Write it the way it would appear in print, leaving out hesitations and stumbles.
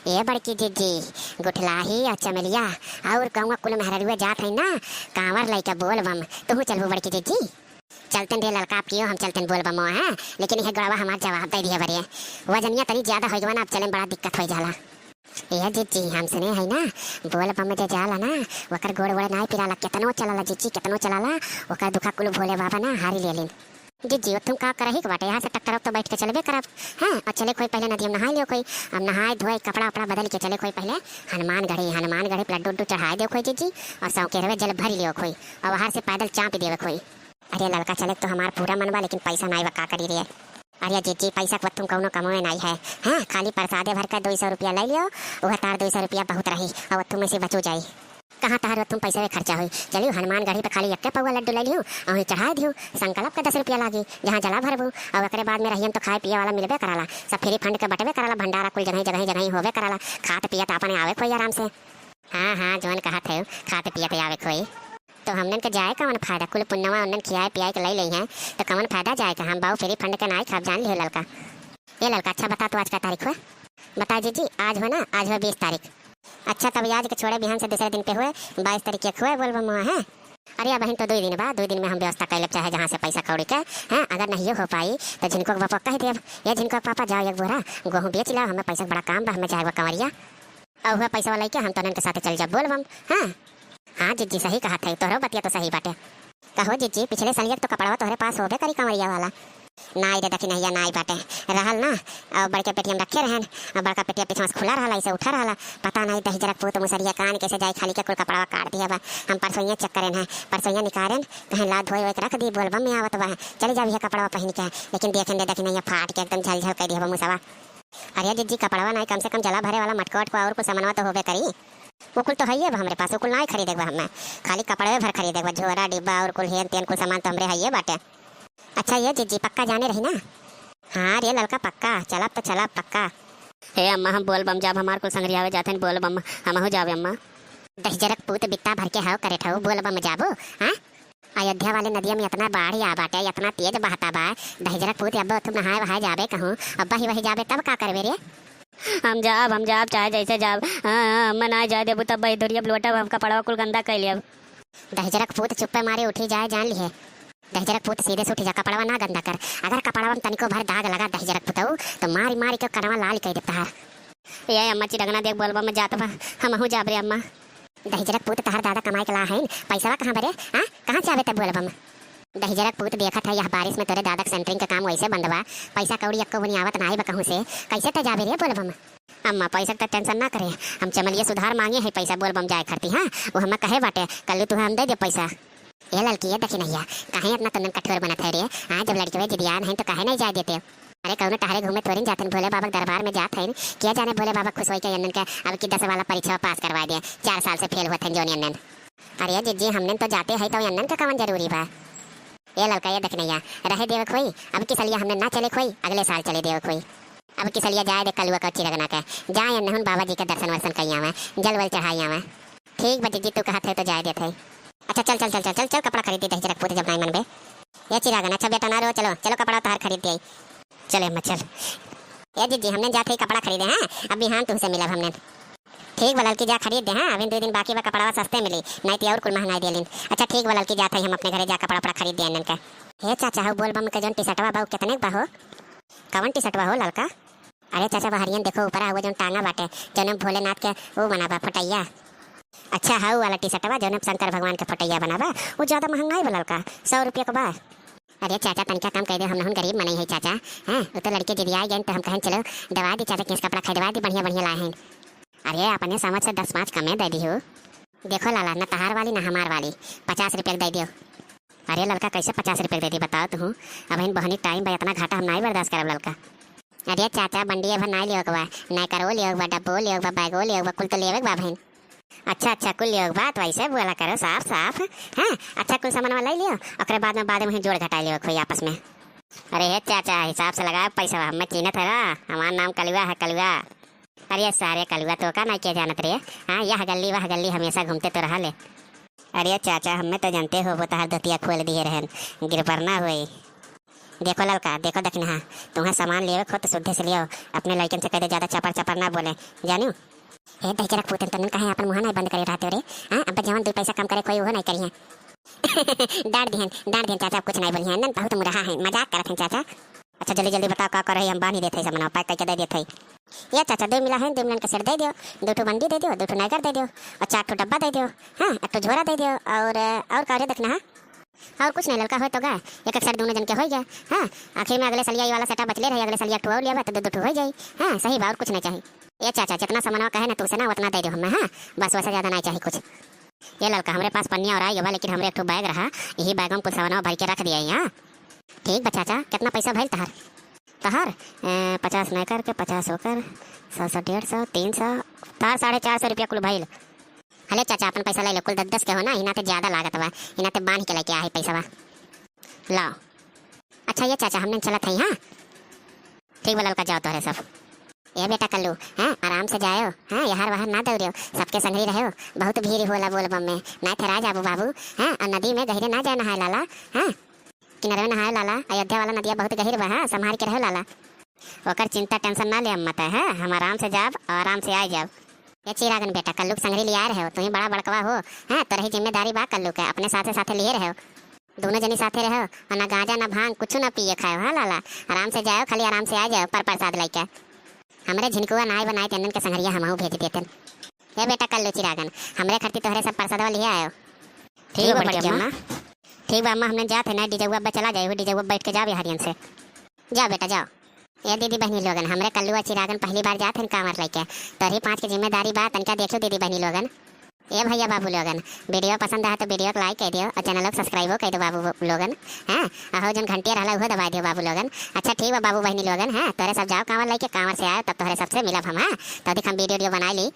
ये बड़की दीदी गुठलाही और चमेलिया और कहूँगा कुल मेहरुआ जात है ना कांवर लइका बोल बम तू चलबो बड़की दीदी। चलते रे लड़का आप हम चलते बोल बम है लेकिन यह गड़वा हमार जवाब दे दिया बरिए वजनिया तनी ज्यादा हो गवा ना अब चले बड़ा दिक्कत हो जाला। ये जीजी हम सुने है ना बोल बम जे जाला ना ओकर गोड़ वोड़ नाई पिराला केतनो चलाला जीजी केतनो चलाला ओकर दुखा कुल भोले बाबा ना हारी ले लेन। जीजी तुम का करही के बाटे यहाँ से टक्कर तो बैठ के चलबे करब हैं और चले कोई पहले नदी में नहा लियो कोई अब नहाए धोए कपड़ा उपड़ा बदल के चले कोई पहले हनुमान गढ़ी लड्डू उड्डू चढ़ाए दे कोई जीजी और सौ के रवे जल भर लियो कोई और बाहर से पैदल चाँप देवे कोई। अरे लड़का चले तो हमार पूरा मनवा लेकिन पैसा नहीं बा का करी रे। अरे जीजी पैसा को तुम कौनो कमाए नहीं है हाँ खाली प्रसादे भर का 200 रुपया ले लियो वह तार 200 रुपया बहुत रही और तुम में से बचो जाई कहाँ तार तुम पैसे में खर्चा हुई चलियो हनुमान गढ़ी पे खाली एक पौवा लड्डू ले लियो और चढ़ा दियो संकल्प का 10 रुपया लागी जहाँ जला भरबू और एक बाद में रहियन तो खाए पिए वाला मिलबे कराला सब फ्री फंड के बटवे कराला भंडारा कुल जगह होवे कराला खात पियत अपने आवे कोई आराम से। हाँ हाँ जोन कहा थे खाते पियत आवे कोई तो हमने के जाए कौन फायदा कुल पुण्यवा उन्नन खियाए पियाए के ले ली हैं तो कौन फायदा जाए का हम बाऊ फ्री फंड के नाई खाब जान लियो लड़का। ये लड़का अच्छा बता तो आज का तारीख हुआ बता जीजी आज हो ना आज हो 20 तारीख। अच्छा तब आज के छोड़े बिहान से दूसरे दिन पे हुए 22 तारीख के हुए बोल बम है। अरे बहन तो 2 दिन बाद 2 दिन में हम व्यवस्था कर ले चाहे जहाँ से पैसा कौड़ी के हैं अगर नहीं हो पाई तो जिनको पापा कह देव या जिनको पापा जाओ एक बोरा गेहूँ बेच लाओ हमें पैसा बड़ा काम बा हमें जाए कंवरिया और हुआ पैसा वाला क्या हम तो के साथ चल जाओ बोल बम। हाँ हाँ जीजी सही कहा था तोहरो बतिया तो सही बाटे कहो जीजी पिछले साल तो कपड़ा तोहरे पास होबे करी कंवरिया वाला नाई रे देखी नहीं नाई बाटे रहल ना और बड़के पेटिया में रखे रहन और बड़का पेटिया पीछे से खुला रहा इसे उठा रहा पता नहीं दही जरा पोत मुसरिया कान कैसे जाए खाली के कुल कपड़ा काट दिया बा हम परसोइया चक्कर है परसोइया निकालें कहीं लाद धोए रख दी बोल बम में आवत बा चले जाओ यह कपड़ा पहन के लेकिन देखें देखी नहीं फाट के एकदम झल कर दिया मुसवा। अरे जीजी कपड़वा नहीं कम से कम जला भरे वाला मटकोट को और कुछ सामानवा तो होबे करी वो कुल तो है हमारे पास वो कुल नहीं खरीदेगा हमें खाली कपड़े भर खरीदेगा झोरा डिब्बा और कुल हेन तेन कुल सामान तो हमारे है बाटे। अच्छा ये जीजी पक्का जाने रही ना। हाँ रे लड़का पक्का चलब तो चलब पक्का। हे अम्मा हम बोल बम जब हमार कुल संगरिया आवे जाते बोल बम हम हो जावे अम्मा दहजरक पूत बित्ता भर के हाव करे ठाऊ बोल बम जाबो। हाँ अयोध्या वाले नदिया में इतना बाढ़ आ बाटे इतना तेज बहता बा दहजरक पूत अब तुम नहाए वहाए जाबे कहूँ अब्बा ही वही जाबे तब का करबे रे। हम जाब चाहे जैसे जाब अम्मा ना जा देबू तब बही लोटा हम कपड़ा कुल गंदा कर लिया। दहजरक पूत चुप्पे मारे उठी जाए जान लिए दहजरक पूत सीधे से उठी जा कपड़वा ना गंदा कर अगर कपड़वा में तनिको भर दाग लगा दहजरक पुतऊ तो मारी मारी के कनवा लाल कर देता है। ये अम्मा चिरगना देख बोलबा में जात बा हम हूँ जाब रे अम्मा दहजरक पूत तहर दादा कमाई के ला है पैसा कहाँ बरे हाँ कहाँ जाबे तब बोलबा में दहजरक पूत देखा था यह बारिश में तोरे दादा सेंटरिंग का काम वैसे बंद बा पैसा कौड़ी अक्को बनी आवत ना कहूँ से कैसे तो जाबे रे बोलबा में। अम्मा पैसा का टेंशन ना करे हम चमलिया सुधार मांगे है पैसा बोलबम जाए करती हाँ वो हमें कहे बाटे कल तुम्हें हम दे दे पैसा। ये लड़की है देखी नहीं कहीं अपना तंदन कठोर बना था रे हाँ जब लड़के जिदियान है तो कहे नहीं जा देते। अरे कौन टहरे घूमे थोड़ी जाते भोले बाबा दरबार में जाते हैं क्या जाने भोले बाबा खुश हो के अन्न का अब की 10 वाला परीक्षा पास करवा दिया 4 साल से फेल हुआ थे जोनी अन्न। अरे जीजी हमने तो जाते हैं तो अन्न का कवन जरूरी बा। ये लड़का ये देख नहीं रहे देव खोई अब की सलिया हमने ना चले खोई अगले साल चले देव खोई अब की सलिया जाए दे कलुआ का चिरगना के जाए अन्न बाबा जी का दर्शन वर्शन कई आवे जल वल चढ़ाई आवे ठीक बा जीजी तू कहते तो जाए देते। अच्छा चल चल चल चल चल चल कपड़ा खरीद दे जरा पूरे जब नहीं मनबे ये चिरागन अच्छा बेटा ना रो चलो चलो कपड़ा तार खरीद दे चले अम्मा चल। ये जीजी हमने जाते ही कपड़ा खरीदे हैं अब बिहान तुमसे मिला हमने ठीक बलल की जा खरीद दे हाँ अभी 2 दिन बाकी बा कपड़ा सस्ते मिली नहीं तो और कुल महंगाई दे लें। अच्छा ठीक बलल की जाते ही हम अपने घरे जा कपड़ा उपड़ा खरीद दे का। हे चाचा हो बोल बम के जौन टी शर्टवा बा कितने बा हो कवन टी शर्टवा हो लड़का। अरे चाचा बहरियन देखो ऊपर हुआ जो टांगा बाटे जौन भोलेनाथ के वो बना बा फटैया। अच्छा हाउ वाला टी शर्टवा जौन शंकर भगवान के फटैया बना बा वो ज्यादा महंगाई बा लड़का 100 रुपया का बा। अरे चाचा तनका काम कर दे हम गरीब मनी है चाचा हैं वो तो लड़के जिदिया गए तो हम कहें चलो दवा दी चाचा किस कपड़ा खरीदवा दी बढ़िया बढ़िया लाए हैं। अरे अपने समझ से 10-5 कमे दे दी हो देखो लाला न तहार वाली न हमार वाली 50 रुपये दे दियो। अरे लड़का कैसे 50 रुपये दे दी बताओ तू अब इन बहनी टाइम बा इतना घाटा हम नहीं बर्दाश्त करब लड़का। अरे चाचा बंडिया भर नहीं लियो बा नहीं करो लियो बा डब्बो लियो बा बैगो लियो बा कुल तो लेवे बा बहन। अच्छा कुल लियो बात वैसे बोला करो साफ साफ हाँ अच्छा कुल सामान वाला लियो और बाद में जोड़ घटा लियो कोई आपस में। अरे हे चाचा हिसाब से लगा पैसा हमें चीनत है ना हमारा नाम कलुआ है कलुआ। अरे सारे कलुआ तो का नहीं क्या जानत रे हाँ यह गली वह गली हमेशा घूमते तो रहा ले। अरे चाचा हमें तो जानते हो वो तो हर धतिया खोल दिए रहन गिरपर ना हुई देखो ललका, देखो दक्षिण, हाँ तुम्हें सामान लियो खुद शुद्ध से लियो, अपने लड़कन से कह दे ज्यादा चपर चपर ना बोले, जानू। ए दही जरा पूतन तनन कहे अपन मुंह नहीं बंद करे रहते रे। हां अब जवान 2 पैसा कम करे कोई वो नहीं करी है। डांट दिहन चाचा, कुछ नहीं बोली है नन, बहुत मुरहा है, मजाक करत हैं चाचा। अच्छा जल्दी जल्दी बताओ का करे, हम बांध देते सामान पैक करके दे देते। ये चाचा 2 मिला है, 2 मिलन का सेट दे दियो, 2 ठो बंडी दे दियो, 2 ठो नागर दे दियो और 4 ठो डब्बा दे दियो। हां 1 ठो झोरा दे दियो और का रे देखना है और कुछ नहीं ललका हो तो गा एक एक सेट दोनों जन के हो गया। हां आखिर में अगले सलिया वाला सेटा बचले रहे, अगले सलिया ठो और लिया तो 2 ठो हो जाई। हां सही बात, और कुछ नहीं चाहिए। ये चाचा जितना सामान कहे ना तुमसे ना उतना दे दो हमें। हां बस वैसे ज्यादा नहीं चाहिए कुछ। ये ललका हमारे पास पन्नी और आई होगा, लेकिन हमरे एक ठो बैग रहा, यही बैग में कुछ सामान भर के रख दिया। हां ठीक बा चाचा, कितना पैसा भइल तहार? तहार 50 नहीं करके 50 होकर 100 150 300 तार 450 रुपया कुल भइल। हले चाचा अपन पैसा ले लो, कुल 10 के हो ना, इनाते ज्यादा लागत बा, इनाते बांध के लेके आई पैसा बा लाओ। अच्छा ये चाचा हमने चलत है। हाँ ठीक बा ललका, जाओ तोहरे सब। ये बेटा कल्लू, हाँ आराम से जाओ, हाँ यहाँ वहाँ ना दौड़ियो, सबके संगरी रहो, बहुत भीड़ होला बोलबम में, ना ठहरा जाबू बाबू। हाँ और नदी में गहरे ना जाए नहाए लाला। हाँ किनारे में नहाए लाला, अयोध्या वाला नदिया बहुत गहिर बा। हाँ संभाल के रहो लाला, ओकर चिंता टेंशन ना ले मत है। हम आराम से जाब और आराम से आ जाब। ये चिरागन बेटा कल्लू संगरी लिया रहे हो, तुम्हें बड़ा बड़कवा हो। हाँ तो रही जिम्मेदारी बा कल्लू के, अपने साथे साथे लिए रहो, दोनों जनी साथे रहो और ना गांजा ना भांग कुछ ना पिए खाओ। हाँ लाला आराम से जाओ, खाली आराम से आ जाओ पर प्रसाद लेके। हमरे झिनकुआ नाय बनाए तेनन के संगरिया हमहू भेज देतन। ये बेटा कल्लू चिरागन हमरे खर्ची तोहरे सब प्रसादवा लिए आयो। ठीक है बड़की अम्मा, ठीक बा अम्मा, हमने जाते ना डीजेवा पे चला जाए, डीजेवा बैठ के जाओ हरियन से। जाओ बेटा जाओ। ये दीदी बहनी लोगन हमरे कल्लुआ चिरागन पहली बार जाते हैं कांवर लेके, तोहरी 5 की जिम्मेदारी बा, तनका देखो दीदी बहनी लोगन। ए भैया बाबू लोगन वीडियो पसंद आए तो वीडियो को लाइक कर दियो और चैनल को सब्सक्राइब कर दो बाबू लोगन। हाँ और जन घंटिया रहला वो दबा दियो बाबू लोगन। अच्छा ठीक है बाबू बहनी लोगन, हाँ तोरे सब जाओ कांवर लेके, कांवर से आए तब तोहरे सबसे मिलब हम। हाँ तो हम वीडियो बना ली।